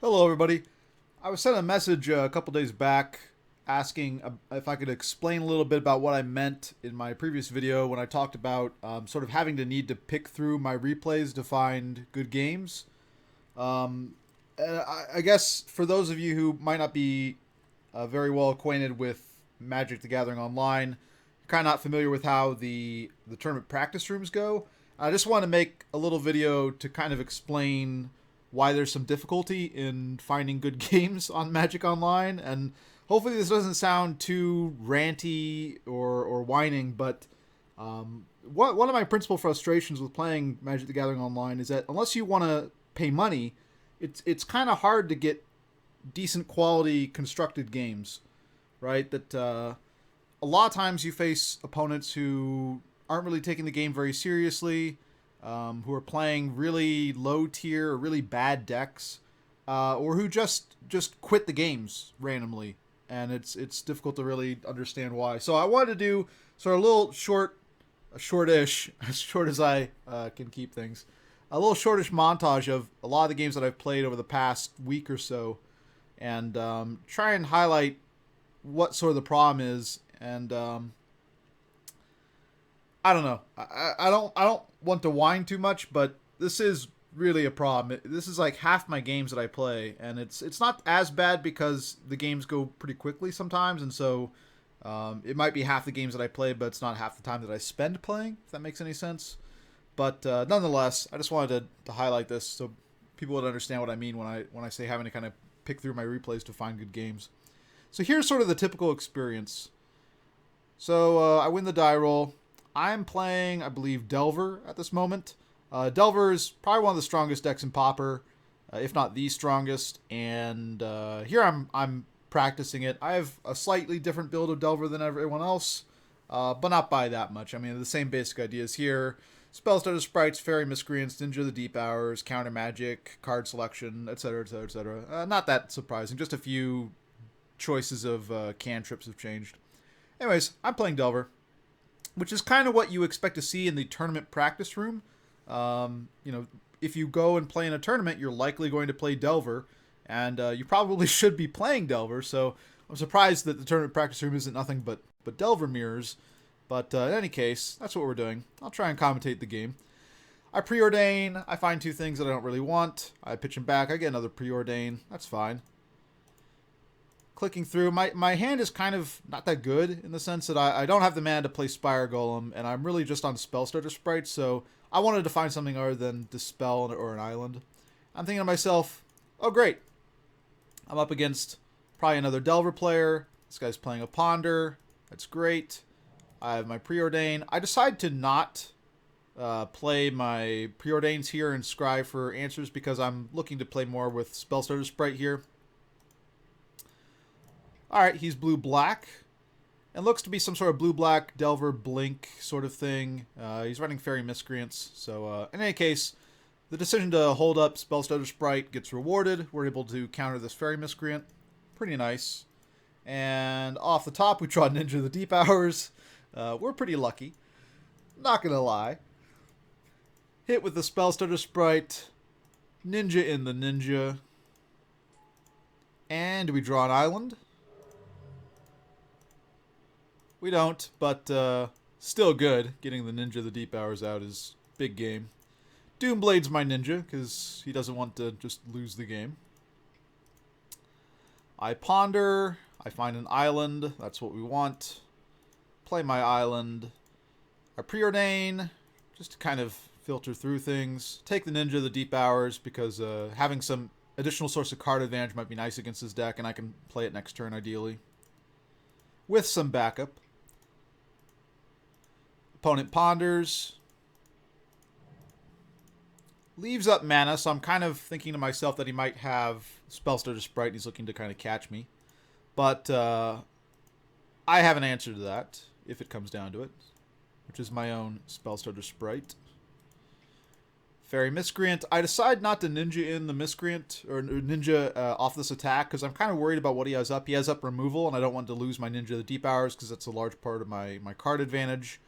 Hello, everybody. I was sent a message a couple days back asking if I could explain a little bit about what I meant in my previous video when I talked about sort of having to need to pick through my replays to find good games. Um, and I guess for those of you who might not be very well acquainted with Magic the Gathering Online, you're kind of not familiar with how the tournament practice rooms go. I just want to make a little video to kind of explain why there's some difficulty in finding good games on Magic Online, and hopefully this doesn't sound too ranty or whining, but one of my principal frustrations with playing Magic the Gathering Online is that unless you want to pay money, it's kind of hard to get decent quality constructed games, right? That a lot of times you face opponents who aren't really taking the game very seriously, who are playing really low tier or really bad decks, or who just quit the games randomly, and it's difficult to really understand why. So I wanted to do sort of a little shortish, as short as I can keep things, a little shortish montage of a lot of the games that I've played over the past week or so, and try and highlight what sort of the problem is. And I don't know. I don't want to whine too much, but this is really a problem. This is like half my games that I play, and it's not as bad because the games go pretty quickly sometimes, and so it might be half the games that I play, but it's not half the time that I spend playing. If that makes any sense. But nonetheless, I just wanted to highlight this so people would understand what I mean when I say having to kind of pick through my replays to find good games. So here's sort of the typical experience. So I win the die roll. I'm playing, I believe, Delver at this moment. Delver is probably one of the strongest decks in Pauper, if not the strongest. And here I'm practicing it. I have a slightly different build of Delver than everyone else, but not by that much. I mean, the same basic ideas here. Spell starter sprites, fairy miscreants, ninja of the deep hours, counter magic, card selection, etc., etc., etc. Not that surprising. Just a few choices of cantrips have changed. Anyways, I'm playing Delver, which is kind of what you expect to see in the tournament practice room. If you go and play in a tournament, you're likely going to play Delver, and you probably should be playing Delver. So I'm surprised that the tournament practice room isn't nothing but Delver mirrors. But in any case, that's what we're doing. I'll try and commentate the game. I preordain. I find two things that I don't really want. I pitch them back. I get another preordain. That's fine. Clicking through, my hand is kind of not that good in the sense that I don't have the mana to play Spire Golem, and I'm really just on Spell Starter Sprites, so I wanted to find something other than Dispel or an Island. I'm thinking to myself, oh great, I'm up against probably another Delver player. This guy's playing a Ponder. That's great. I have my Preordain. I decide to not play my Preordains here and scry for answers because I'm looking to play more with Spell Starter Sprite here. Alright, he's blue-black. And looks to be some sort of blue-black Delver Blink sort of thing. He's running Fairy Miscreants. So, in any case, the decision to hold up Spellstutter Sprite gets rewarded. We're able to counter this Fairy Miscreant. Pretty nice. And off the top, we draw Ninja of the Deep Hours. We're pretty lucky. Not gonna lie. Hit with the Spellstutter Sprite. Ninja in the Ninja. And do we draw an Island? We don't, but still good. Getting the Ninja of the Deep Hours out is big game. Doomblade's my ninja, because he doesn't want to just lose the game. I ponder. I find an island. That's what we want. Play my island. I preordain, just to kind of filter through things. Take the Ninja of the Deep Hours, because having some additional source of card advantage might be nice against his deck, and I can play it next turn, ideally. With some backup. Opponent ponders. Leaves up mana, so I'm kind of thinking to myself that he might have Spellstutter Sprite and he's looking to kind of catch me. But I have an answer to that, if it comes down to it, which is my own Spellstutter Sprite. Fairy Miscreant. I decide not to Ninja in the Miscreant, or Ninja off this attack, because I'm kind of worried about what he has up. He has up removal, and I don't want to lose my Ninja of the Deep Hours, because that's a large part of my card advantage.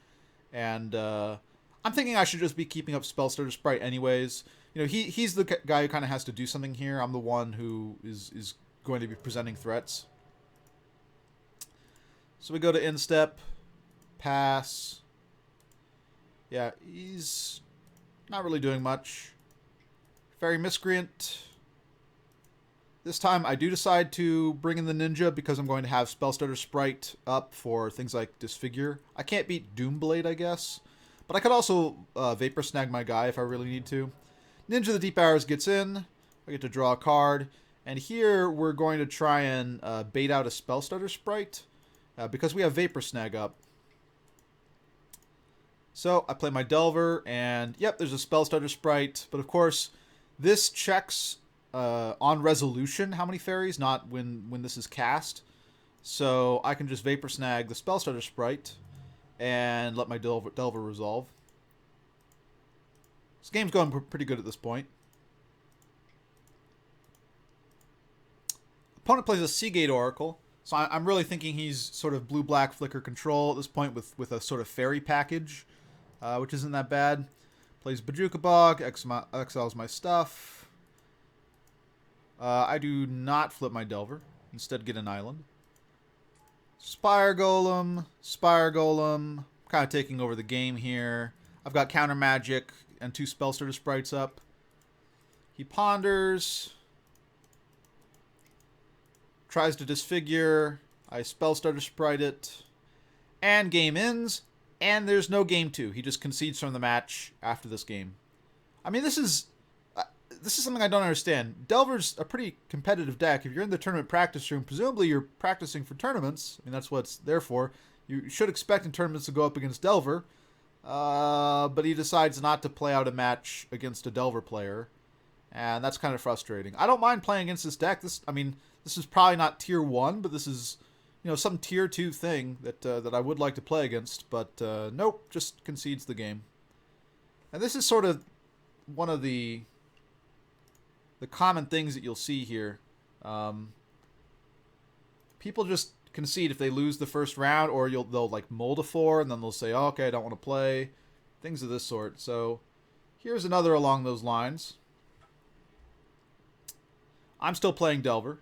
And I'm thinking I should just be keeping up Spellstutter Sprite anyways, you know, he's the guy who kind of has to do something here. I'm the one who is going to be presenting threats. So we go to instep, pass. Yeah, he's not really doing much. Fairy Miscreant. This time I do decide to bring in the Ninja because I'm going to have Spellstutter Sprite up for things like Disfigure. I can't beat Doomblade, I guess. But I could also Vapor Snag my guy if I really need to. Ninja the Deep Hours gets in. I get to draw a card. And here we're going to try and bait out a Spellstutter Sprite because we have Vapor Snag up. So I play my Delver, and yep, there's a Spellstutter Sprite. But of course, this checks on resolution how many fairies, not when this is cast. So I can just Vapor Snag the Spellstutter Sprite and let my Delver resolve. This game's going pretty good at this point. Opponent plays a Seagate Oracle. So I'm really thinking he's sort of blue-black flicker control at this point with a sort of fairy package, which isn't that bad. Plays Bajuka Bog, exiles my stuff. I do not flip my Delver. Instead get an island. Spire Golem. Kind of taking over the game here. I've got Counter Magic and 2 Spellstutter Sprites up. He ponders. Tries to disfigure. I Spellstutter Sprite it. And game ends. And there's no game 2. He just concedes from the match after this game. I mean, this is something I don't understand. Delver's a pretty competitive deck. If you're in the tournament practice room, presumably you're practicing for tournaments. I mean, that's what it's there for. You should expect in tournaments to go up against Delver. But he decides not to play out a match against a Delver player. And that's kind of frustrating. I don't mind playing against this deck. This is probably not tier 1, but this is, you know, some tier 2 thing that I would like to play against. But nope, just concedes the game. And this is sort of one of the common things that you'll see here. People just concede if they lose the first round, or they'll like mold a 4, and then they'll say, oh, okay, I don't want to play. Things of this sort. So here's another along those lines. I'm still playing Delver.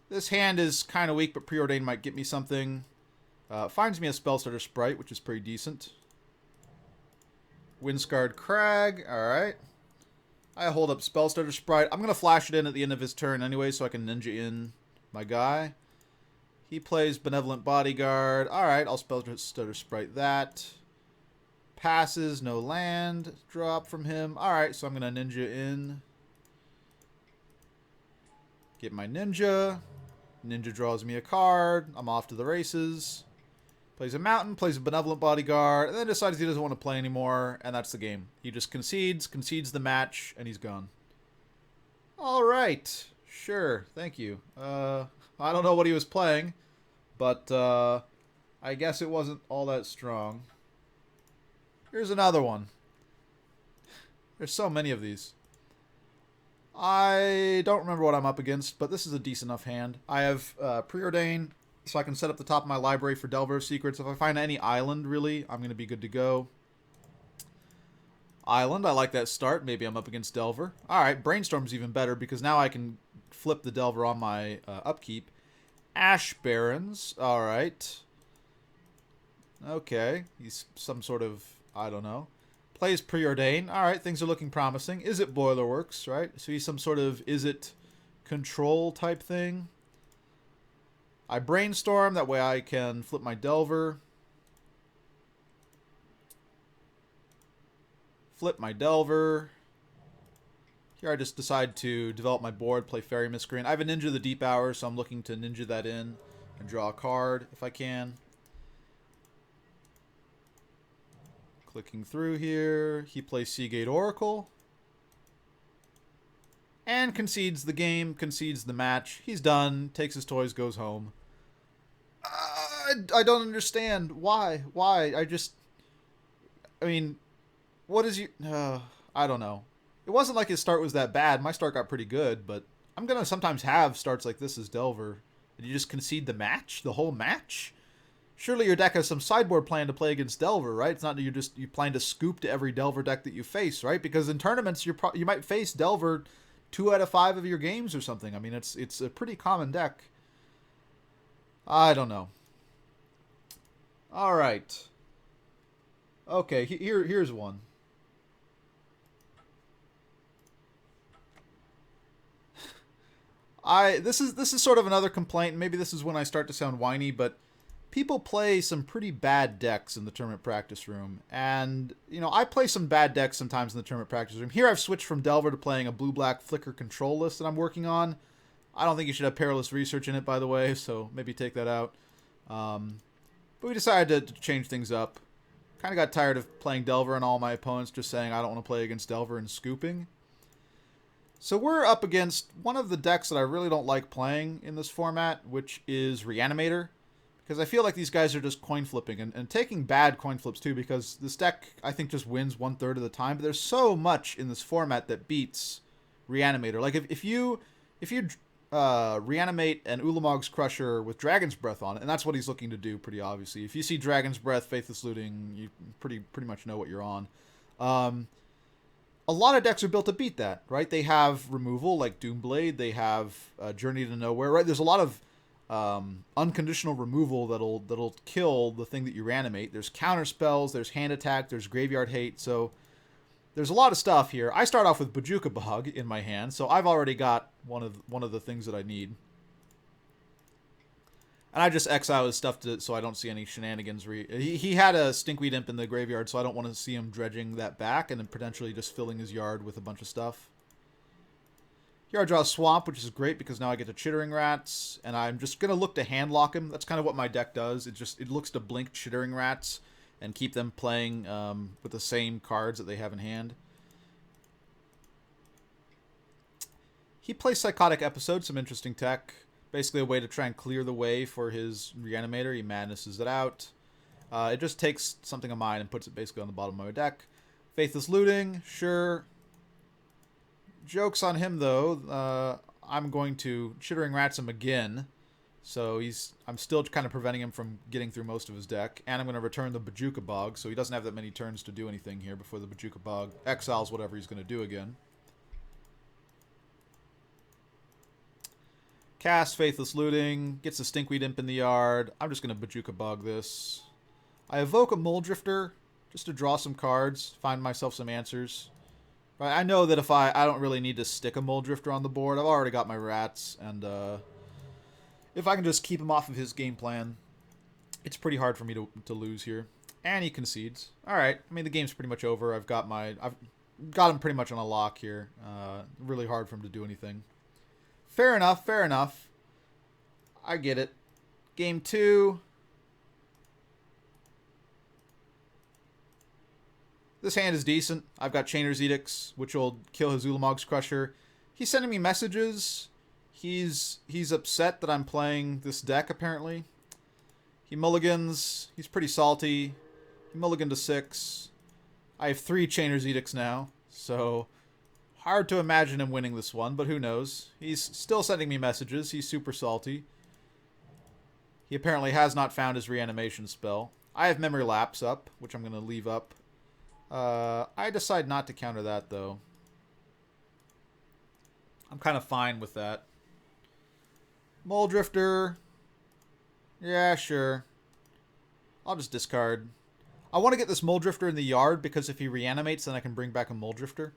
This hand is kind of weak, but Preordain might get me something. Finds me a Spellstutter Sprite, which is pretty decent. Windscarred Crag. Alright. I hold up Spellstutter Sprite. I'm going to flash it in at the end of his turn anyway, so I can ninja in my guy. He plays Benevolent Bodyguard. Alright, I'll Spellstutter Sprite that. Passes, no land. Drop from him. Alright, so I'm going to ninja in. Get my ninja. Ninja draws me a card. I'm off to the races. Plays a mountain, plays a Benevolent Bodyguard, and then decides he doesn't want to play anymore, and that's the game. He just concedes the match, and he's gone. Alright. Sure, thank you. I don't know what he was playing, but I guess it wasn't all that strong. Here's another one. There's so many of these. I don't remember what I'm up against, but this is a decent enough hand. I have Preordain, so I can set up the top of my library for Delver Secrets. If I find any island, really, I'm going to be good to go. Island, I like that start. Maybe I'm up against Delver. Alright, Brainstorm's even better, because now I can flip the Delver on my upkeep. Ash Barrens, alright. Okay, he's some sort of, I don't know. Plays Preordain. Alright, things are looking promising. Is it Boilerworks, right? So he's some sort of, is it control type thing? I Brainstorm, that way I can flip my Delver. Flip my Delver. Here I just decide to develop my board, play Fairy Miscreant. I have a Ninja of the Deep Hours, so I'm looking to Ninja that in and draw a card if I can. Clicking through here. He plays Seagate Oracle. And concedes the game, concedes the match. He's done, takes his toys, goes home. I don't understand. Why? I mean, what is you... I don't know. It wasn't like his start was that bad. My start got pretty good, but I'm going to sometimes have starts like this as Delver. Did you just concede the match? The whole match? surely your deck has some sideboard plan to play against Delver, right? It's not that you plan to scoop to every Delver deck that you face, right? Because in tournaments you might face Delver 2 out of 5 of your games or something. I mean, it's a pretty common deck. I don't know. All right. Okay, here's one. This is sort of another complaint. Maybe this is when I start to sound whiny, but people play some pretty bad decks in the tournament practice room. And, you know, I play some bad decks sometimes in the tournament practice room. Here I've switched from Delver to playing a blue-black flicker control list that I'm working on. I don't think you should have perilous research in it, by the way, so maybe take that out. But we decided to change things up. Kind of got tired of playing Delver and all my opponents just saying I don't want to play against Delver and scooping. So we're up against one of the decks that I really don't like playing in this format, which is Reanimator. Because I feel like these guys are just coin flipping and taking bad coin flips too, because this deck I think just wins 1/3 of the time. But there's so much in this format that beats Reanimator. Like if you reanimate an Ulamog's Crusher with Dragon's Breath on it, and that's what he's looking to do pretty obviously. If you see Dragon's Breath, Faithless Looting, you pretty much know what you're on. A lot of decks are built to beat that, right? They have removal like Doomblade, they have Journey to Nowhere, right? There's a lot of unconditional removal that'll kill the thing that you reanimate. There's counter spells, there's hand attack, there's graveyard hate, so there's a lot of stuff here. I start off with Bojuka Bog in my hand, so I've already got one of the things that I need. And I just exile his stuff so I don't see any shenanigans. He had a Stinkweed Imp in the graveyard, so I don't want to see him dredging that back and then potentially just filling his yard with a bunch of stuff. Here I draw a Swamp, which is great because now I get to Chittering Rats, and I'm just going to look to handlock him. That's kind of what my deck does. It looks to blink Chittering Rats and keep them playing with the same cards that they have in hand. He plays Psychotic Episode, some interesting tech. Basically a way to try and clear the way for his Reanimator. He madnesses it out. It just takes something of mine and puts it basically on the bottom of my deck. Faithless Looting, sure. Joke's on him, though. I'm going to Chittering Rats him again. So I'm still kind of preventing him from getting through most of his deck. And I'm going to return the Bojuka Bog, so he doesn't have that many turns to do anything here before the Bojuka Bog exiles whatever he's going to do again. Cast Faithless Looting, gets a Stinkweed Imp in the yard. I'm just going to Bojuka Bog this. I evoke a Muldrifter just to draw some cards, find myself some answers. Right, I know that if I don't really need to stick a Muldrifter on the board. I've already got my rats, and if I can just keep him off of his game plan, it's pretty hard for me to lose here. And he concedes. All right, I mean the game's pretty much over. I've got him pretty much on a lock here. Really hard for him to do anything. Fair enough, fair enough. I get it. Game 2. This hand is decent. I've got Chainer's Edicts, which will kill his Ulamog's Crusher. He's sending me messages. He's upset that I'm playing this deck, apparently. He mulligans. He's pretty salty. He mulliganed to 6. I have 3 Chainer's Edicts now, so hard to imagine him winning this one, but who knows. He's still sending me messages. He's super salty. He apparently has not found his reanimation spell. I have Memory Lapse up, which I'm going to leave up. I decide not to counter that, though. I'm kind of fine with that. Muldrifter. Yeah, sure. I'll just discard. I want to get this Muldrifter in the yard, because if he reanimates, then I can bring back a Muldrifter.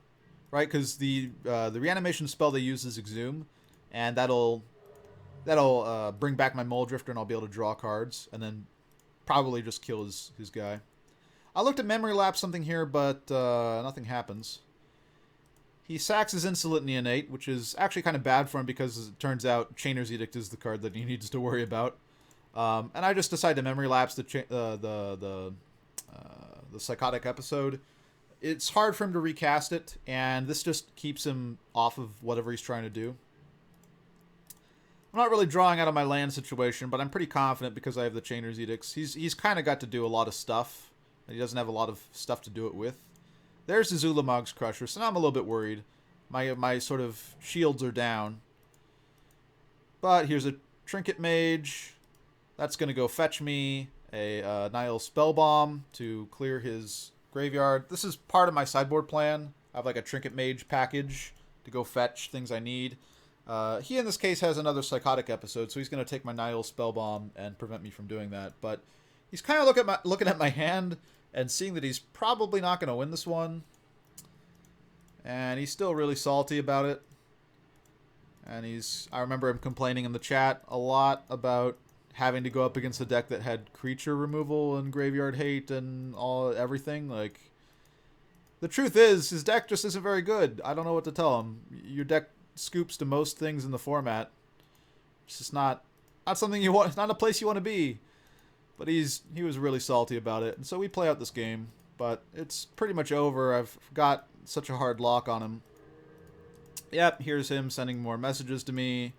Right, because the reanimation spell they use is Exhume, and that'll bring back my Muldrifter, and I'll be able to draw cards, and then probably just kill his guy. I looked at Memory Lapse something here, but nothing happens. He sacks his Insolent Neonate, which is actually kind of bad for him because it turns out Chainer's Edict is the card that he needs to worry about. And I just decide to Memory Lapse the Psychotic Episode. It's hard for him to recast it, and this just keeps him off of whatever he's trying to do. I'm not really drawing out of my land situation, but I'm pretty confident because I have the Chainer's Edicts. He's kind of got to do a lot of stuff, and he doesn't have a lot of stuff to do it with. There's the Ulamog's Crusher, so now I'm a little bit worried. My sort of shields are down. But here's a Trinket Mage. That's going to go fetch me. a Nihil Spellbomb to clear his graveyard. This is part of my sideboard plan. I have like a Trinket Mage package to go fetch things I need. He, in this case, has another Psychotic episode, so he's going to take my Nihil Spellbomb and prevent me from doing that. But he's kind of looking at my hand and seeing that he's probably not going to win this one. And he's still really salty about it. And I remember him complaining in the chat a lot about having to go up against a deck that had creature removal and graveyard hate and everything. Like, the truth is, his deck just isn't very good. I don't know what to tell him. Your deck scoops to most things in the format. It's just not something you want. It's not a place you want to be. But he was really salty about it, and so we play out this game. But it's pretty much over. I've got such a hard lock on him. Yep, here's him sending more messages to me,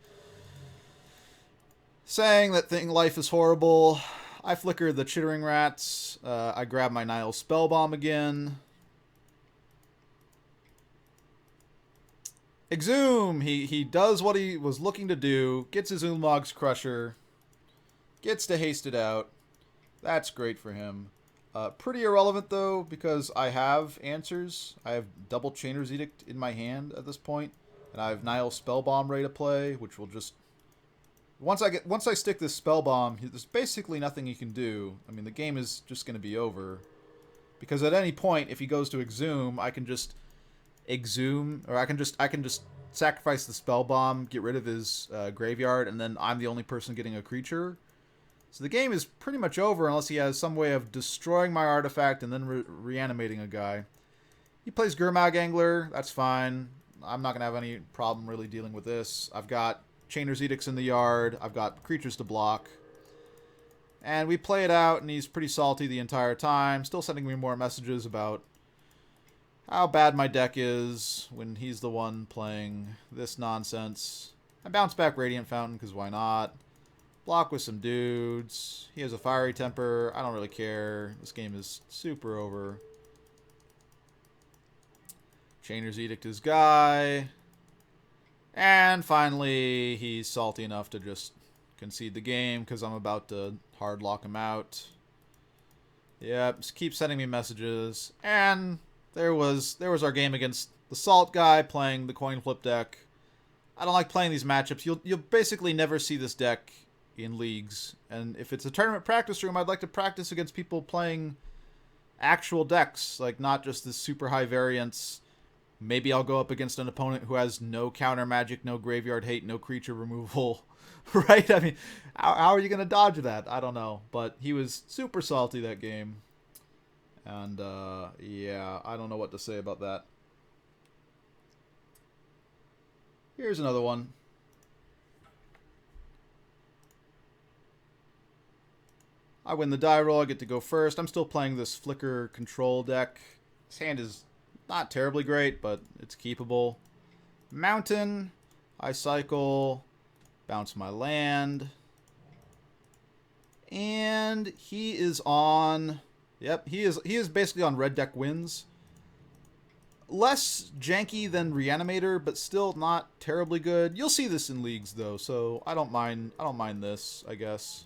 saying that life is horrible. I flicker the chittering rats. I grab my Nihil Spellbomb again. Exhume! He does what he was looking to do. Gets his Ulamog's Crusher. Gets to haste it out. That's great for him. Pretty irrelevant, though, because I have answers. I have double Chainer's Edict in my hand at this point, and I have Nihil Spellbomb ready to play, which will just... Once I stick this Spellbomb, there's basically nothing he can do. I mean, the game is just going to be over. Because at any point, if he goes to Exhume, I can just Exhume, or I can just sacrifice the Spellbomb, get rid of his graveyard, and then I'm the only person getting a creature. So the game is pretty much over unless he has some way of destroying my artifact and then reanimating a guy. He plays Gurmag Angler. That's fine. I'm not going to have any problem really dealing with this. I've got Chainer's Edicts in the yard. I've got creatures to block. And we play it out, and he's pretty salty the entire time. Still sending me more messages about how bad my deck is when he's the one playing this nonsense. I bounce back Radiant Fountain, because why not? Block with some dudes. He has a Fiery Temper. I don't really care. This game is super over. Chainer's Edict his guy. And finally, he's salty enough to just concede the game because I'm about to hard lock him out. Yep, just keep sending me messages. And there was our game against the Salt guy playing the coin flip deck. I don't like playing these matchups. You'll basically never see this deck in leagues, and if it's a tournament practice room, I'd like to practice against people playing actual decks, like not just this super high variance. Maybe I'll go up against an opponent who has no counter magic, no graveyard hate, no creature removal, right? I mean, how are you going to dodge that? I don't know, but he was super salty that game, and yeah, I don't know what to say about that. Here's another one. I win the die roll, I get to go first. I'm still playing this Flicker control deck. This hand is not terribly great, but it's keepable. Mountain, I cycle, bounce my land. And he is on... Yep, he is basically on red deck wins. Less janky than Reanimator, but still not terribly good. You'll see this in leagues, though, so I don't mind this, I guess.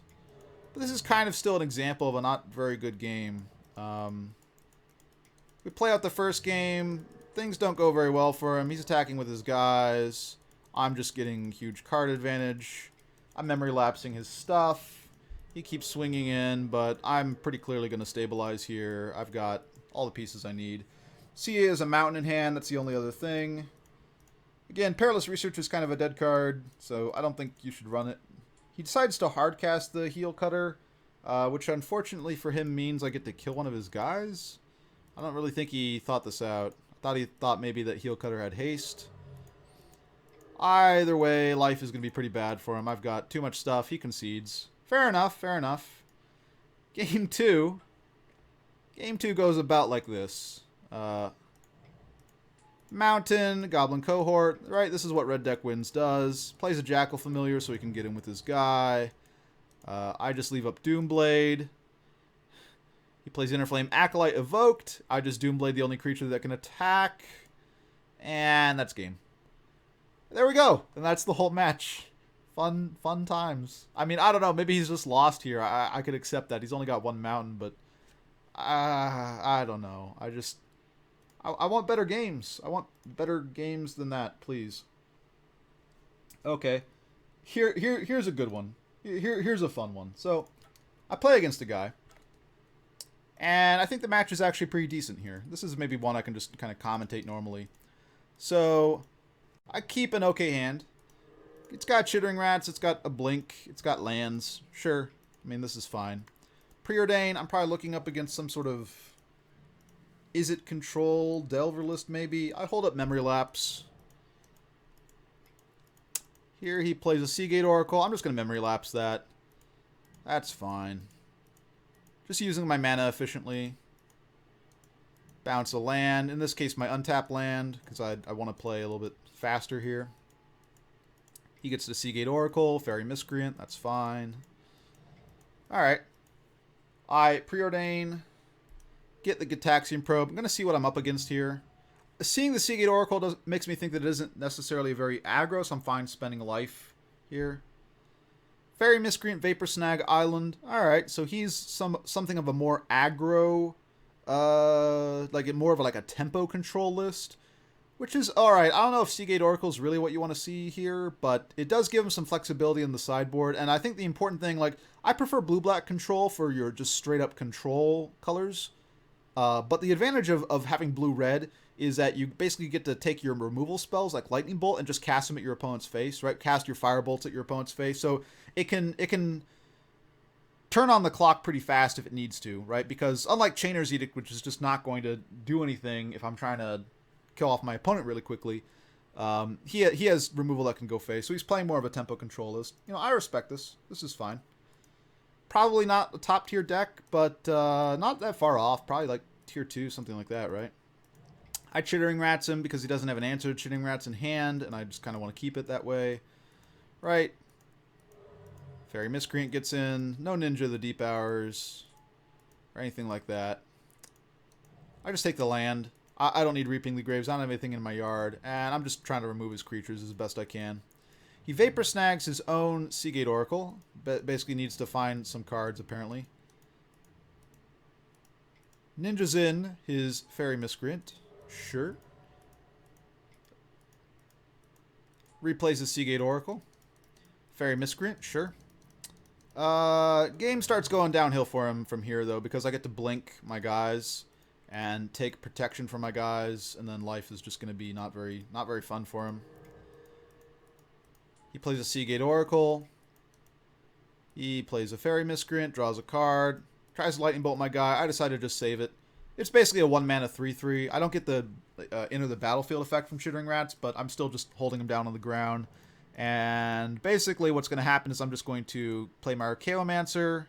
But this is kind of still an example of a not very good game. We play out the first game. Things don't go very well for him. He's attacking with his guys. I'm just getting huge card advantage. I'm memory lapsing his stuff. He keeps swinging in, but I'm pretty clearly going to stabilize here. I've got all the pieces I need. CA is a mountain in hand. That's the only other thing. Again, Perilous Research is kind of a dead card, so I don't think you should run it. He decides to hardcast the Heel Cutter, which unfortunately for him means I get to kill one of his guys. I don't really think he thought this out. I thought he thought maybe that Heel Cutter had haste. Either way, life is going to be pretty bad for him. I've got too much stuff. He concedes. Fair enough, fair enough. Game 2. Game 2 goes about like this. Mountain, Goblin Cohort. Right, this is what Red Deck Wins does. Plays a Jackal Familiar so he can get in with his guy. I just leave up Doomblade. He plays Innerflame Acolyte Evoked. I just Doomblade the only creature that can attack. And that's game. There we go. And that's the whole match. Fun times. I mean, I don't know. Maybe he's just lost here. I could accept that. He's only got one mountain, but I don't know. I want better games. I want better games than that, please. Okay. Here's a good one. Here's a fun one. So, I play against a guy, and I think the match is actually pretty decent here. This is maybe one I can just kind of commentate normally. So, I keep an okay hand. It's got Chittering Rats, it's got a Blink, it's got lands. Sure. I mean, this is fine. Preordain, I'm probably looking up against some sort of... Is it Control? Delver list, maybe? I hold up Memory Lapse. Here he plays a Seagate Oracle. I'm just going to Memory Lapse that. That's fine. Just using my mana efficiently. Bounce a land. In this case, my untapped land, because I want to play a little bit faster here. He gets the Seagate Oracle, Fairy Miscreant, that's fine. Alright. I preordain, get the Gitaxian Probe. I'm going to see what I'm up against here. Seeing the Seagate Oracle makes me think that it isn't necessarily very aggro, so I'm fine spending a life here. Fairy Miscreant, Vapor Snag, Island. Alright, so he's something of a more aggro, like more of like a tempo control list. Which is alright. I don't know if Seagate Oracle is really what you want to see here, but it does give him some flexibility in the sideboard. And I think the important thing, like, I prefer blue-black control for your just straight-up control colors. But the advantage of having blue-red is that you basically get to take your removal spells, like Lightning Bolt, and just cast them at your opponent's face, right? Cast your Firebolts at your opponent's face. So it can turn on the clock pretty fast if it needs to, right? Because unlike Chainer's Edict, which is just not going to do anything if I'm trying to kill off my opponent really quickly, he has removal that can go face, so he's playing more of a tempo control list. You know, I respect this. This is fine. Probably not a top tier deck, but not that far off. Probably like tier 2, something like that, right? I Chittering Rats him because he doesn't have an answer to Chittering Rats in hand, and I just kind of want to keep it that way. Right. Fairy Miscreant gets in. No Ninja of the Deep Hours or anything like that. I just take the land. I don't need Reaping the Graves. I don't have anything in my yard. And I'm just trying to remove his creatures as best I can. He Vapor Snags his own Seagate Oracle. Basically needs to find some cards, apparently. Ninja's in his Fairy Miscreant. Sure. Replays his Seagate Oracle. Fairy Miscreant. Sure. Game starts going downhill for him from here, though, because I get to blink my guys and take protection from my guys, and then life is just going to be not very fun for him. He plays a Seagate Oracle. He plays a Fairy Miscreant, draws a card, tries to Lightning Bolt my guy. I decide to just save it. It's basically a 1-mana 3/3. I don't get the enter the battlefield effect from Chittering Rats, but I'm still just holding him down on the ground. And basically what's going to happen is I'm just going to play my Archaeomancer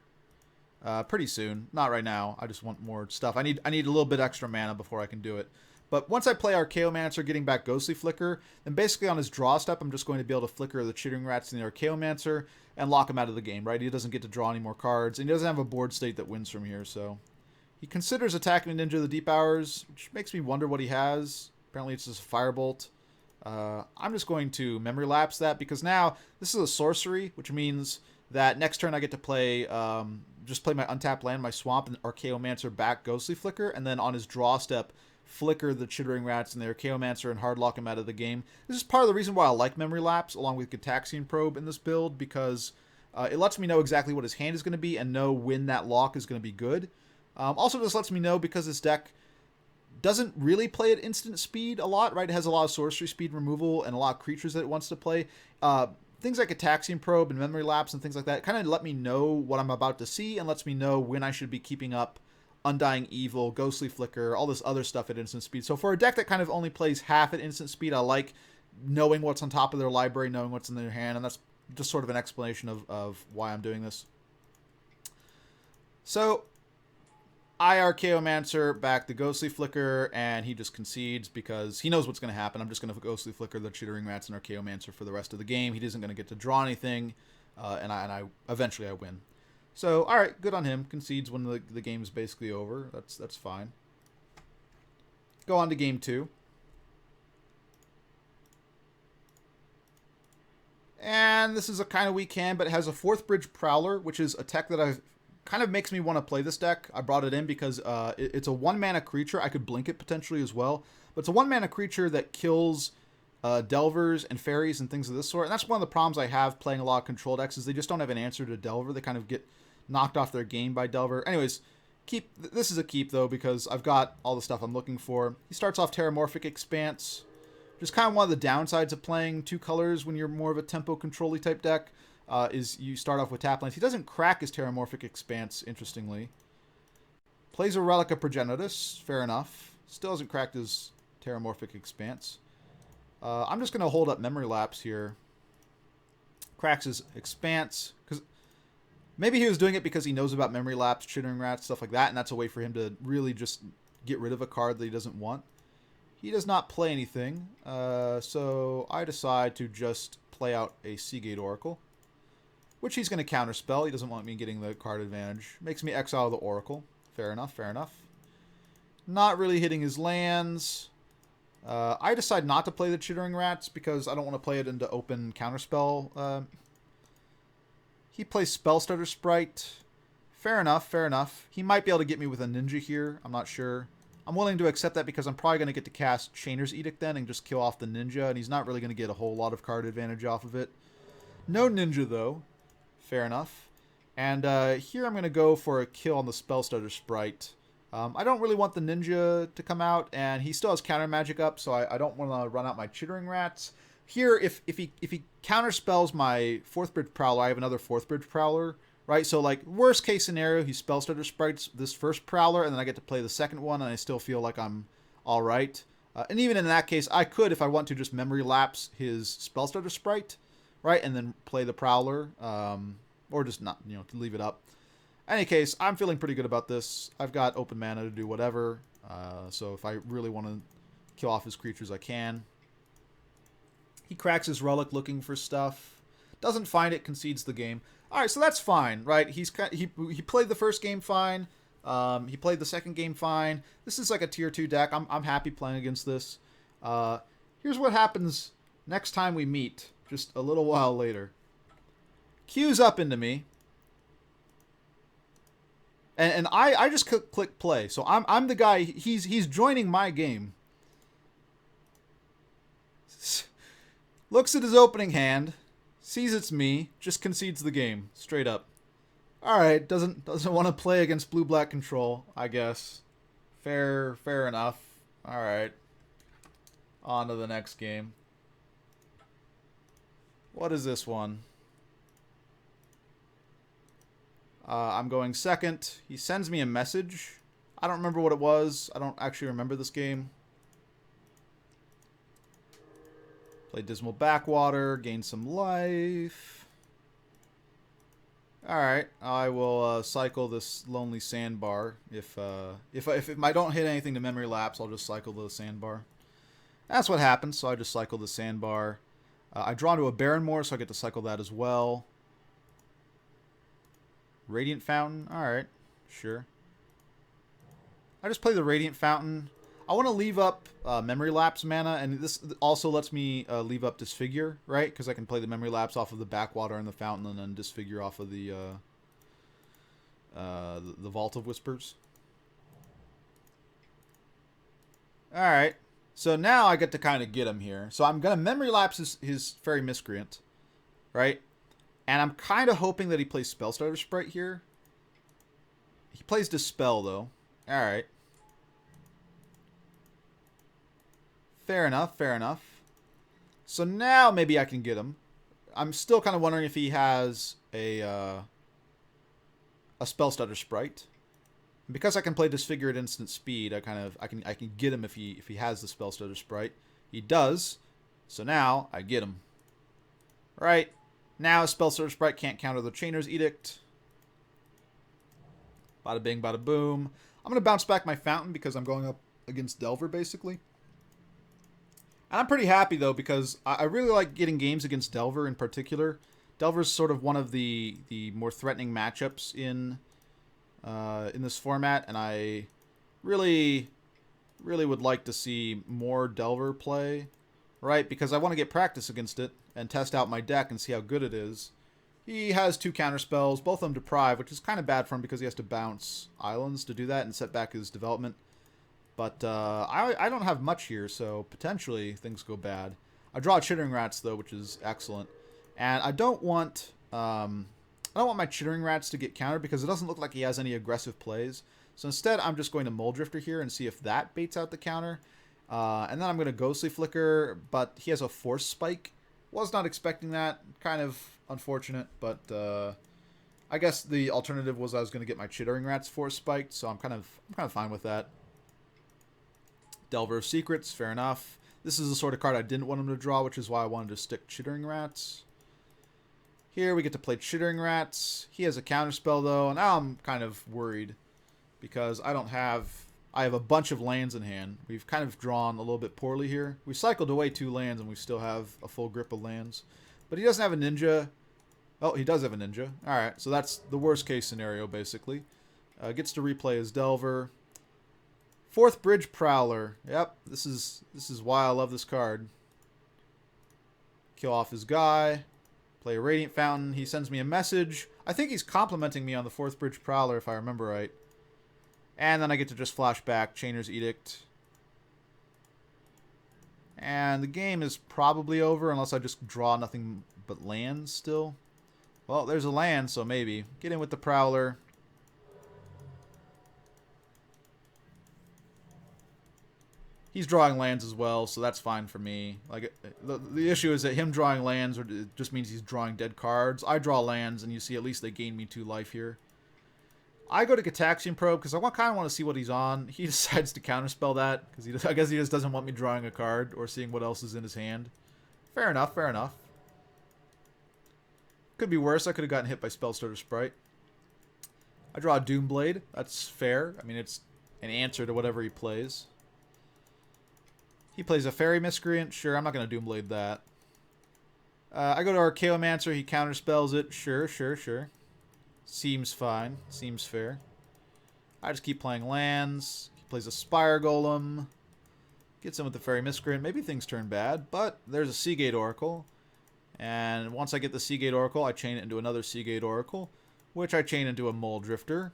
pretty soon. Not right now. I just want more stuff. I need a little bit extra mana before I can do it. But once I play Archaeomancer, getting back Ghostly Flicker, then basically on his draw step, I'm just going to be able to flicker the Chittering Rats and the Archaeomancer and lock him out of the game, right? He doesn't get to draw any more cards, and he doesn't have a board state that wins from here, so... He considers attacking Ninja of the Deep Hours, which makes me wonder what he has. Apparently it's just a Firebolt. I'm just going to Memory Lapse that, because now this is a sorcery, which means that next turn I get to play, just play my untapped land, my Swamp, and Archaeomancer back Ghostly Flicker, and then on his draw step, flicker the Chittering Rats and the Archaeomancer and hardlock him out of the game. This is part of the reason why I like Memory Lapse, along with Gitaxian Probe in this build, because it lets me know exactly what his hand is going to be and know when that lock is going to be good. Also, this lets me know, because this deck doesn't really play at instant speed a lot, right? It has a lot of sorcery speed removal and a lot of creatures that it wants to play. Things like Gitaxian Probe and Memory Lapse and things like that kind of let me know what I'm about to see and lets me know when I should be keeping up Undying Evil, Ghostly Flicker, all this other stuff at instant speed. So for a deck that kind of only plays half at instant speed, I like knowing what's on top of their library, knowing what's in their hand, and that's just sort of an explanation of why I'm doing this. So... I Archaeomancer back the Ghostly Flicker, and he just concedes because he knows what's going to happen. I'm just going to Ghostly Flicker the Chittering Rats and Archaeomancer for the rest of the game. He isn't going to get to draw anything, and I eventually I win. So, all right, good on him. Concedes when the game is basically over. That's fine. Go on to game 2. And And this is a kind of weak hand, but it has a 4th Bridge Prowler, which is a tech that I've kind of makes me want to play this deck. I brought it in because it's a 1-mana creature. I could blink it potentially as well. But it's a 1-mana creature that kills Delvers and Fairies and things of this sort. And that's one of the problems I have playing a lot of control decks is they just don't have an answer to Delver. They kind of get knocked off their game by Delver. Anyways, this is a keep, though, because I've got all the stuff I'm looking for. He starts off Terramorphic Expanse. Just kind of one of the downsides of playing 2 colors when you're more of a tempo control-y type deck is you start off with tap lands. He doesn't crack his Terramorphic Expanse, interestingly. Plays a Relic of Progenitus, fair enough. Still hasn't cracked his Terramorphic Expanse. I'm just going to hold up Memory Lapse here. Cracks his Expanse. Because maybe he was doing it because he knows about Memory Lapse, Chittering Rats, stuff like that, and that's a way for him to really just get rid of a card that he doesn't want. He does not play anything, so I decide to just play out a Seagate Oracle, which he's going to counterspell. He doesn't want me getting the card advantage. Makes me exile the Oracle. Fair enough, fair enough. Not really hitting his lands. I decide not to play the Chittering Rats because I don't want to play it into open counterspell. He plays Spellstutter Sprite. Fair enough, fair enough. He might be able to get me with a Ninja here. I'm not sure. I'm willing to accept that because I'm probably going to get to cast Chainer's Edict then and just kill off the Ninja, and he's not really going to get a whole lot of card advantage off of it. No Ninja, though. Fair enough. And here I'm going to go for a kill on the Spellstutter Sprite. I don't really want the Ninja to come out, and he still has Counter Magic up, so I don't want to run out my Chittering Rats. Here, if he counterspells my 4th Bridge Prowler, I have another 4th Bridge Prowler. Right, so like worst case scenario, he Spellstutter Sprites this first Prowler, and then I get to play the second one, and I still feel like I'm all right. And even in that case, I could, if I want to, just Memory Lapse his Spellstutter Sprite, right, and then play the Prowler, or just not, leave it up. In any case, I'm feeling pretty good about this. I've got open mana to do whatever, so if I really want to kill off his creatures, I can. He cracks his Relic looking for stuff. Doesn't find it, concedes the game. All right, so that's fine, right? He played the first game fine. He played the second game fine. This is like a tier 2 deck. I'm happy playing against this. Here's what happens next time we meet, just a little while later. Queues up into me. And I just click play. So I'm the guy, he's joining my game. Looks at his opening hand. Sees it's me, just concedes the game, straight up. Alright, doesn't want to play against blue-black control, I guess. Fair enough. Alright. On to the next game. What is this one? I'm going second. He sends me a message. I don't remember what it was. I don't actually remember this game. Play Dismal Backwater, gain some life. Alright, I will cycle this Lonely Sandbar. If I don't hit anything to Memory Lapse, I'll just cycle the Sandbar. That's what happens, so I just cycle the Sandbar. I draw into a Barrenmoor, so I get to cycle that as well. Radiant Fountain, alright, sure. I just play the Radiant Fountain. I want to leave up Memory Lapse mana, and this also lets me leave up Disfigure, right? Because I can play the Memory Lapse off of the Backwater and the Fountain, and then Disfigure off of the Vault of Whispers. Alright, so now I get to kind of get him here. So I'm going to Memory Lapse his Fairy Miscreant, right? And I'm kind of hoping that he plays Spellstutter Sprite here. He plays Dispel, though. Alright. Fair enough, fair enough. So now maybe I can get him. I'm still kind of wondering if he has a Spellstutter Sprite. And because I can play Disfigure at instant speed, I can get him if he has the Spellstutter Sprite. He does. So now I get him. Right. Now Spellstutter Sprite can't counter the Chainer's Edict. Bada bing, bada boom. I'm going to bounce back my Fountain because I'm going up against Delver, basically. And I'm pretty happy, though, because I really like getting games against Delver in particular. Delver's sort of one of the more threatening matchups in this format, and I really would like to see more Delver play. right? Because I want to get practice against it and test out my deck and see how good it is. He has 2 counter spells, both of them deprive, which is kind of bad for him because he has to bounce islands to do that and set back his development. But I don't have much here, so potentially things go bad. I draw Chittering Rats though, which is excellent, and I don't want my Chittering Rats to get countered because it doesn't look like he has any aggressive plays. So instead, I'm just going to Mole Drifter here and see if that baits out the counter. And then I'm going to Ghostly Flicker, but he has a Force Spike. Was not expecting that. Kind of unfortunate, but I guess the alternative was I was going to get my Chittering Rats Force Spiked, so I'm kind of fine with that. Delver of Secrets, fair enough. This is the sort of card I didn't want him to draw, which is why I wanted to stick Chittering Rats. Here we get to play Chittering Rats. He has a counterspell though, and now I'm kind of worried because I have a bunch of lands in hand. We've kind of drawn a little bit poorly here. We cycled away 2 lands and we still have a full grip of lands. But he doesn't have a ninja. Oh, he does have a ninja. Alright, so that's the worst case scenario basically. Gets to replay his Delver. 4th Bridge Prowler. Yep, this is why I love this card. Kill off his guy. Play a Radiant Fountain. He sends me a message. I think he's complimenting me on the 4th Bridge Prowler if I remember right. And then I get to just flash back Chainer's Edict. And the game is probably over unless I just draw nothing but lands still. Well, there's a land, so maybe. Get in with the Prowler. He's drawing lands as well, so that's fine for me. Like the issue is that him drawing lands it just means he's drawing dead cards. I draw lands, and you see at least they gain me 2 life here. I go to Gataxian Probe because I kind of want to see what he's on. He decides to counterspell that because I guess he just doesn't want me drawing a card or seeing what else is in his hand. Fair enough, fair enough. Could be worse. I could have gotten hit by Spellstarter Sprite. I draw a Doomblade. That's fair. I mean, it's an answer to whatever he plays. He plays a Fairy Miscreant. Sure, I'm not going to Doomblade that. I go to Archaeomancer. He counterspells it. Sure, sure, sure. Seems fine. Seems fair. I just keep playing lands. He plays a Spire Golem. Gets in with the Fairy Miscreant. Maybe things turn bad, but there's a Seagate Oracle. And once I get the Seagate Oracle, I chain it into another Seagate Oracle, which I chain into a Mole Drifter.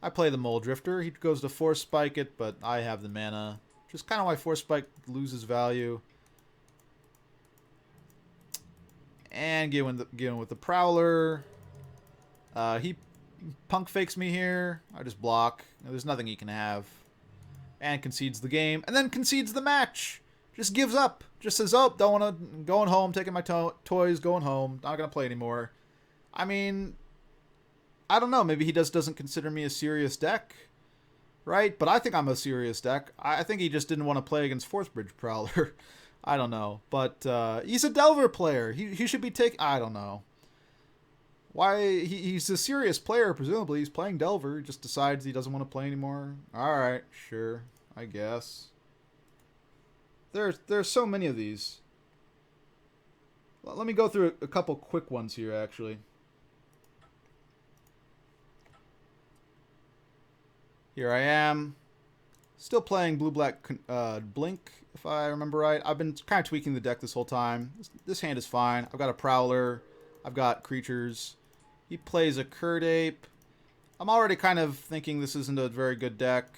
I play the Mole Drifter. He goes to Force Spike it, but I have the mana. Which is kind of why Force Spike loses value. And get in with the Prowler. He punk fakes me here. I just block. There's nothing he can have. And concedes the game. And then concedes the match. Just gives up. Just says, oh, don't want to. Going home, taking my toys, going home. Not going to play anymore. I mean, I don't know. Maybe he just doesn't consider me a serious deck. Right? But I think I'm a serious deck. I think he just didn't want to play against 4th Bridge Prowler. I don't know. But he's a Delver player. He should be taking... I don't know. Why? He's a serious player, presumably. He's playing Delver. He just decides he doesn't want to play anymore. Alright, sure. I guess. There's so many of these. Let me go through a couple quick ones here, actually. Here I am. Still playing Blue-Black Blink, if I remember right. I've been kind of tweaking the deck this whole time. This hand is fine. I've got a Prowler. I've got creatures. He plays a Curd Ape. I'm already kind of thinking this isn't a very good deck.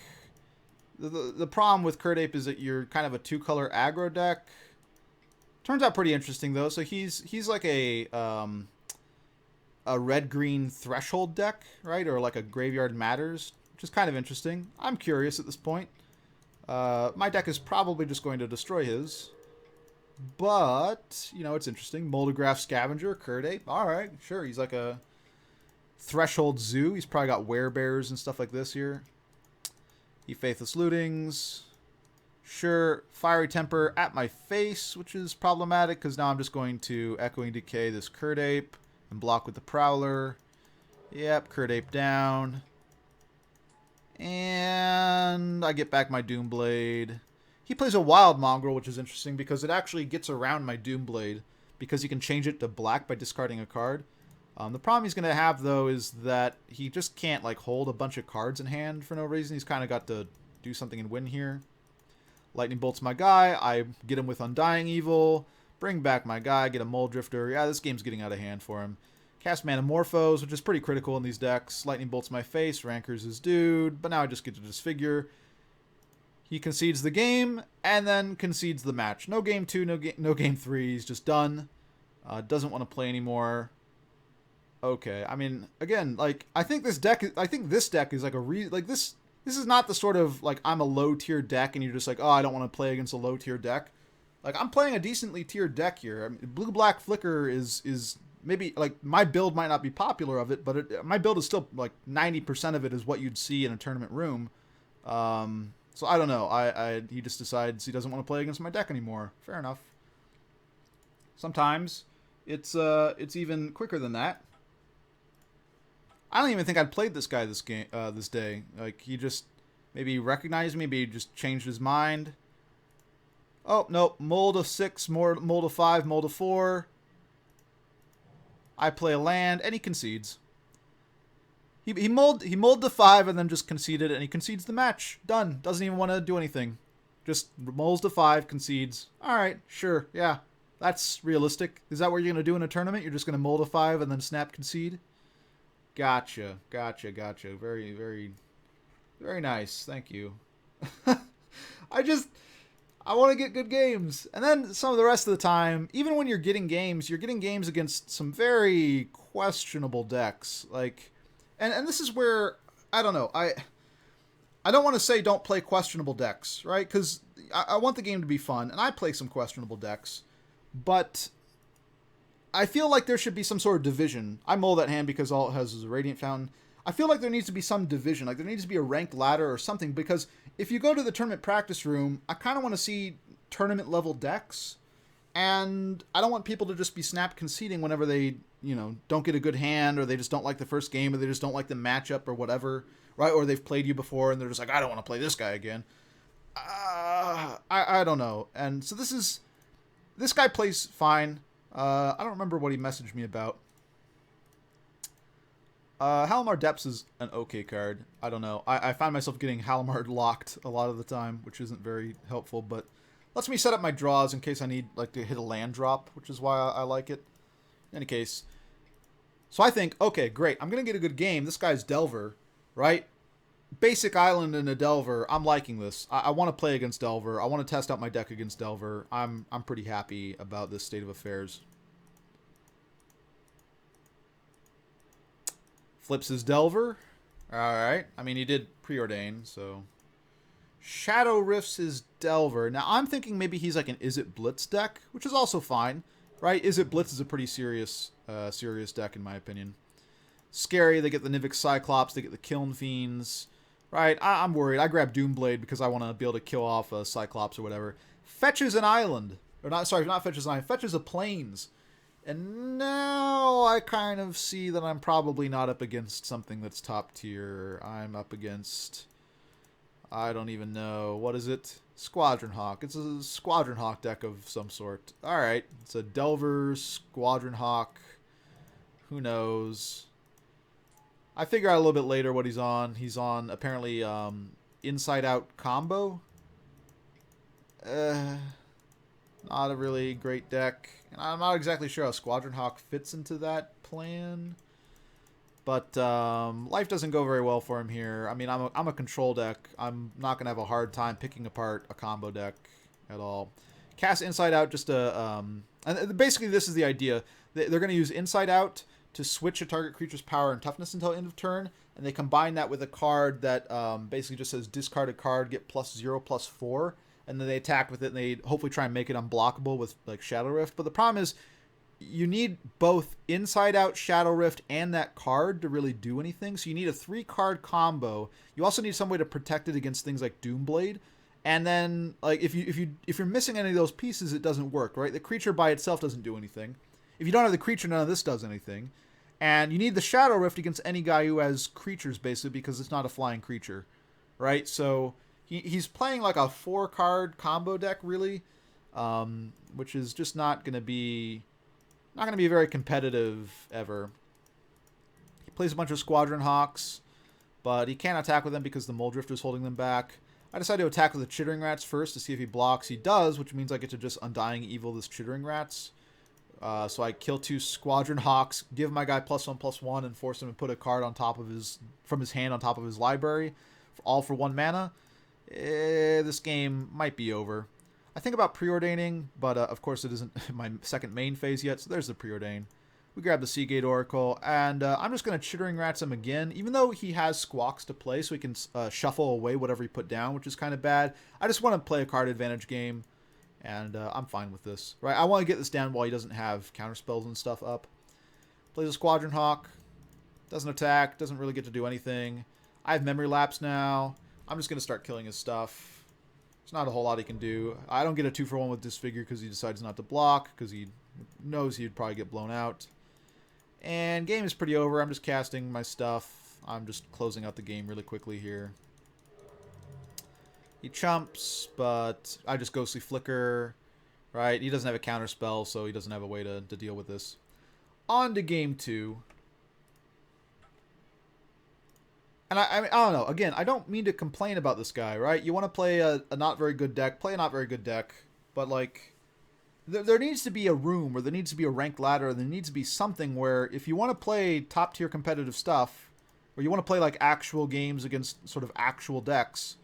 The problem with Curd Ape is that you're kind of a 2-color aggro deck. Turns out pretty interesting, though. So he's like a red-green Threshold deck, right? Or like a Graveyard Matters, which is kind of interesting. I'm curious at this point. My deck is probably just going to destroy his. But, you know, it's interesting. Moldegraph Scavenger, Curd Ape. Alright, sure. He's like a Threshold Zoo. He's probably got Werebears and stuff like this here. He Faithless Lootings. Sure. Fiery Temper at my face, which is problematic because now I'm just going to Echoing Decay this Curd Ape and block with the Prowler. Yep, Curd Ape down. And I get back my Doomblade. He plays a Wild Mongrel, which is interesting because it actually gets around my Doomblade because you can change it to black by discarding a card. The problem he's going to have, though, is that he just can't like hold a bunch of cards in hand for no reason. He's kind of got to do something and win here. Lightning Bolt's my guy. I get him with Undying Evil. Bring back my guy. Get a Mole Drifter. Yeah, this game's getting out of hand for him. Cast Manamorphose, which is pretty critical in these decks. Lightning Bolt's my face. Ranker's his dude. But now I just get to disfigure. He concedes the game and then concedes the match. No game 2, no game 3. He's just done. Doesn't want to play anymore. Okay, I mean, again, like I think this deck is like this is not the sort of like I'm a low tier deck and you're just like, oh, I don't want to play against a low tier deck. Like I'm playing a decently tiered deck here. I mean, Blue Black Flicker is maybe like my build might not be popular of it, but my build is still like 90% of it is what you'd see in a tournament room. So I don't know. He just decides he doesn't want to play against my deck anymore. Fair enough. Sometimes it's even quicker than that. I don't even think I'd played this guy this day. Like he just maybe recognized me, maybe he just changed his mind. Oh no, mold of 6, mold of 5, mold of 4. I play a land and he concedes. He mulled the 5 and then just conceded, and he concedes the match. Done. Doesn't even want to do anything. Just mulls the 5, concedes. All right, sure, yeah, that's realistic. Is that what you're gonna do in a tournament? You're just gonna mull the 5 and then snap concede? Gotcha. Very, very, very nice. Thank you. I want to get good games. And then some of the rest of the time, even when you're getting games against some very questionable decks. Like, and this is where, I don't know, I don't want to say don't play questionable decks, right? Because I want the game to be fun, and I play some questionable decks. But I feel like there should be some sort of division. I mull that hand because all it has is a Radiant Fountain. I feel like there needs to be some division. Like there needs to be a ranked ladder or something, because if you go to the tournament practice room, I kind of want to see tournament level decks, and I don't want people to just be snap conceding whenever they, don't get a good hand, or they just don't like the first game, or they just don't like the matchup or whatever, right? Or they've played you before and they're just like, I don't want to play this guy again. I don't know. And so this guy plays fine. I don't remember what he messaged me about. Halimar Depths is an okay card. I don't know. I find myself getting Halimar locked a lot of the time, which isn't very helpful, but lets me set up my draws in case I need to hit a land drop, which is why I like it. In any case. So I think, okay, great. I'm going to get a good game. This guy's Delver, right? Basic island and a Delver. I'm liking this. I want to play against Delver. I want to test out my deck against Delver. I'm pretty happy about this state of affairs. Flips his Delver. Alright. I mean, he did preordain, so. Shadow Rifts his Delver. Now, I'm thinking maybe he's like an Is It Blitz deck, which is also fine, right? Is It Blitz is a pretty serious deck, in my opinion. Scary. They get the Nivix Cyclops. They get the Kiln Fiends. Right, I'm worried. I grab Doomblade because I want to be able to kill off a Cyclops or whatever. Fetches an island. Or not fetches an island. Fetches a plains. And now I kind of see that I'm probably not up against something that's top tier. I'm up against, I don't even know. What is it? Squadron Hawk. It's a Squadron Hawk deck of some sort. Alright, it's a Delver, Squadron Hawk. Who knows? I figure out a little bit later what he's on. He's on, apparently, Inside Out combo. Not a really great deck. And I'm not exactly sure how Squadron Hawk fits into that plan. But life doesn't go very well for him here. I mean, I'm a control deck. I'm not going to have a hard time picking apart a combo deck at all. Cast Inside Out just to... and basically, this is the idea. They're going to use Inside Out to switch a target creature's power and toughness until end of turn, and they combine that with a card that basically just says discard a card, get +0/+4, and then they attack with it, and they hopefully try and make it unblockable with like Shadow Rift. But the problem is, you need both Inside Out, Shadow Rift, and that card to really do anything. So you need a 3-card combo. You also need some way to protect it against things like Doomblade. And then, like, if you're missing any of those pieces, it doesn't work, right? The creature by itself doesn't do anything. If you don't have the creature, none of this does anything. And you need the Shadow Rift against any guy who has creatures, basically, because it's not a flying creature, right? So he's playing like a 4-card combo deck, really, which is just not going to be very competitive ever. He plays a bunch of Squadron Hawks, but he can't attack with them because the Mole Drifter is holding them back. I decided to attack with the Chittering Rats first to see if he blocks. He does, which means I get to just Undying Evil this Chittering Rats. So I kill 2 Squadron Hawks, give my guy +1/+1, and force him to put a card on top of from his hand on top of his library, all for 1 mana. This game might be over. I think about preordaining, but of course it isn't my second main phase yet, so there's the preordain. We grab the Seagate Oracle, and I'm just going to Chittering Rats him again, even though he has Squawks to play, so he can shuffle away whatever he put down, which is kind of bad. I just want to play a card advantage game. And I'm fine with this. Right, I want to get this down while he doesn't have counterspells and stuff up. Plays a Squadron Hawk. Doesn't attack. Doesn't really get to do anything. I have Memory Lapse now. I'm just going to start killing his stuff. There's not a whole lot he can do. I don't get a 2-for-1 with Disfigure because he decides not to block. Because he knows he'd probably get blown out. And game is pretty over. I'm just casting my stuff. I'm just closing out the game really quickly here. He chumps, but I just Ghostly Flicker, right? He doesn't have a counter spell, so he doesn't have a way to deal with this. On to game 2. And I don't know. Again, I don't mean to complain about this guy, right? You want to play a not very good deck, play a not very good deck. But, like, there needs to be a room, or there needs to be a ranked ladder, or there needs to be something where if you want to play top-tier competitive stuff, or you want to play, like, actual games against sort of actual decks,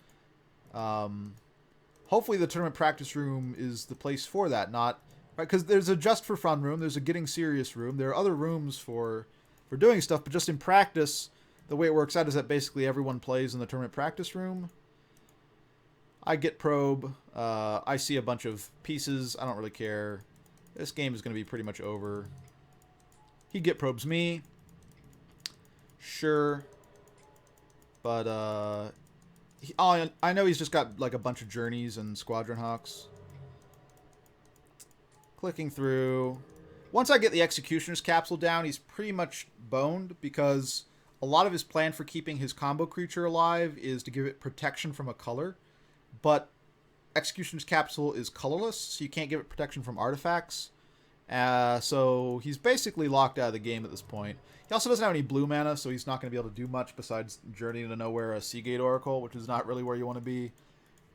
hopefully the tournament practice room is the place for that, not right, because there's a just for fun room, there's a getting serious room, there are other rooms for doing stuff, but just in practice, the way it works out is that basically everyone plays in the tournament practice room. I get probe, I see a bunch of pieces, I don't really care. This game is going to be pretty much over. He get probes me, sure, but I know he's just got like a bunch of Journeys and Squadron Hawks. Clicking through. Once I get the Executioner's Capsule down, he's pretty much boned because a lot of his plan for keeping his combo creature alive is to give it protection from a color. But Executioner's Capsule is colorless, so you can't give it protection from artifacts. So he's basically locked out of the game at this point. He also doesn't have any blue mana, so he's not going to be able to do much besides Journey to Nowhere, a Seagate Oracle, which is not really where you want to be.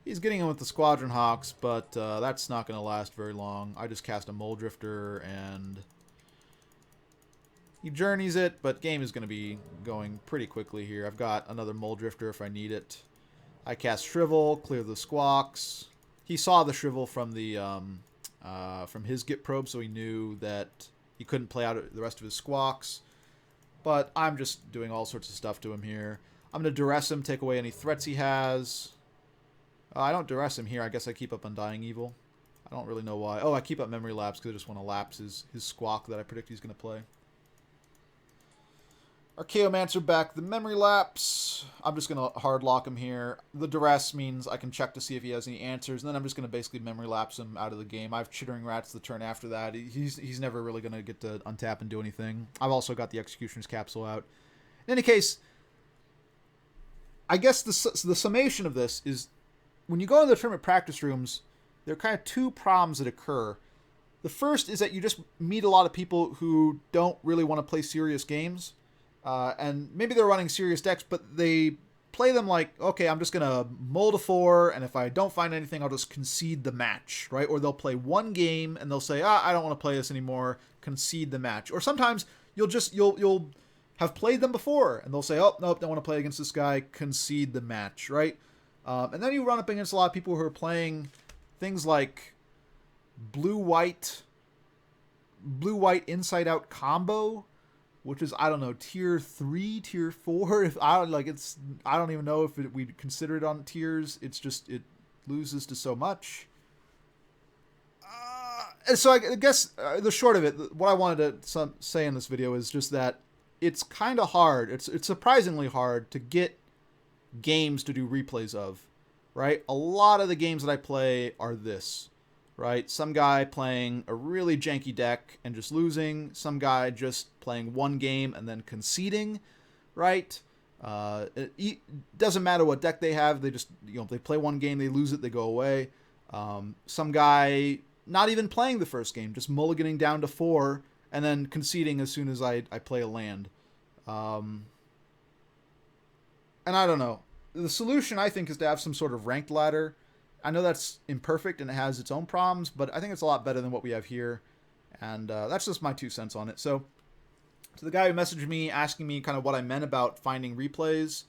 He's getting in with the Squadron Hawks, but that's not going to last very long. I just cast a Mole Drifter, and he Journeys it, but game is going to be going pretty quickly here. I've got another Mole Drifter if I need it. I cast Shrivel, clear the Squawks. He saw the Shrivel from the from his Git probe, so he knew that he couldn't play out the rest of his Squawks. But I'm just doing all sorts of stuff to him here. I'm going to Duress him, take away any threats he has. I don't Duress him here. I guess I keep up Undying Evil. I don't really know why. Oh, I keep up Memory Lapse because I just want to lapse his Squawk that I predict he's going to play. Archaeomancer back the Memory Lapse. I'm just going to hard lock him here. The Duress means I can check to see if he has any answers, and then I'm just going to basically Memory Lapse him out of the game. I have Chittering Rats the turn after that. He's never really going to get to untap and do anything. I've also got the Executioner's Capsule out. In any case, I guess the summation of this is when you go into the tournament practice rooms, there are kind of 2 problems that occur. The first is that you just meet a lot of people who don't really want to play serious games. And maybe they're running serious decks, but they play them like, okay, I'm just going to mold a 4, and if I don't find anything, I'll just concede the match, right? Or they'll play one game, and they'll say, I don't want to play this anymore, concede the match. Or sometimes you'll have played them before, and they'll say, oh, nope, don't want to play against this guy, concede the match, right? And then you run up against a lot of people who are playing things like blue-white inside-out combo, which is, I don't know, tier 3, tier 4. If I don't even know if we'd consider it on tiers. It's just, it loses to so much. And so I guess the short of it, what I wanted to say in this video is just that it's kind of hard. It's surprisingly hard to get games to do replays of, right? A lot of the games that I play are this. Right? Some guy playing a really janky deck and just losing. Some guy just playing one game and then conceding. Right? It doesn't matter what deck they have. They just, they play one game, they lose it, they go away. Some guy not even playing the first game, just mulliganing down to 4 and then conceding as soon as I play a land. And I don't know. the solution, I think, is to have some sort of ranked ladder. I know that's imperfect and it has its own problems, but I think it's a lot better than what we have here. And that's just my 2 cents on it. So the guy who messaged me asking me kind of what I meant about finding replays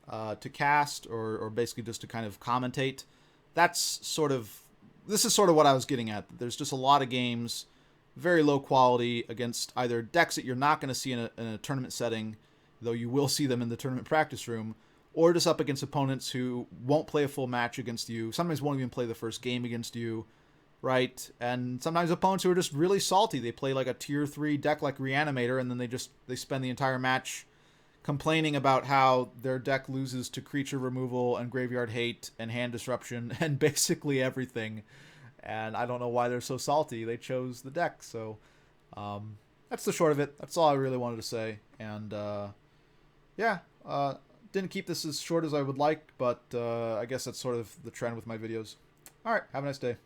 to cast or basically just to kind of commentate, this is sort of what I was getting at. There's just a lot of games, very low quality, against either decks that you're not going to see in a tournament setting, though you will see them in the tournament practice room, or just up against opponents who won't play a full match against you, sometimes won't even play the first game against you, right? And sometimes opponents who are just really salty. They play like a tier 3 deck like Reanimator, and then they spend the entire match complaining about how their deck loses to creature removal and graveyard hate and hand disruption and basically everything. And I don't know why they're so salty. They chose the deck. So that's the short of it. That's all I really wanted to say. And yeah, didn't keep this as short as I would like, but I guess that's sort of the trend with my videos. All right, have a nice day.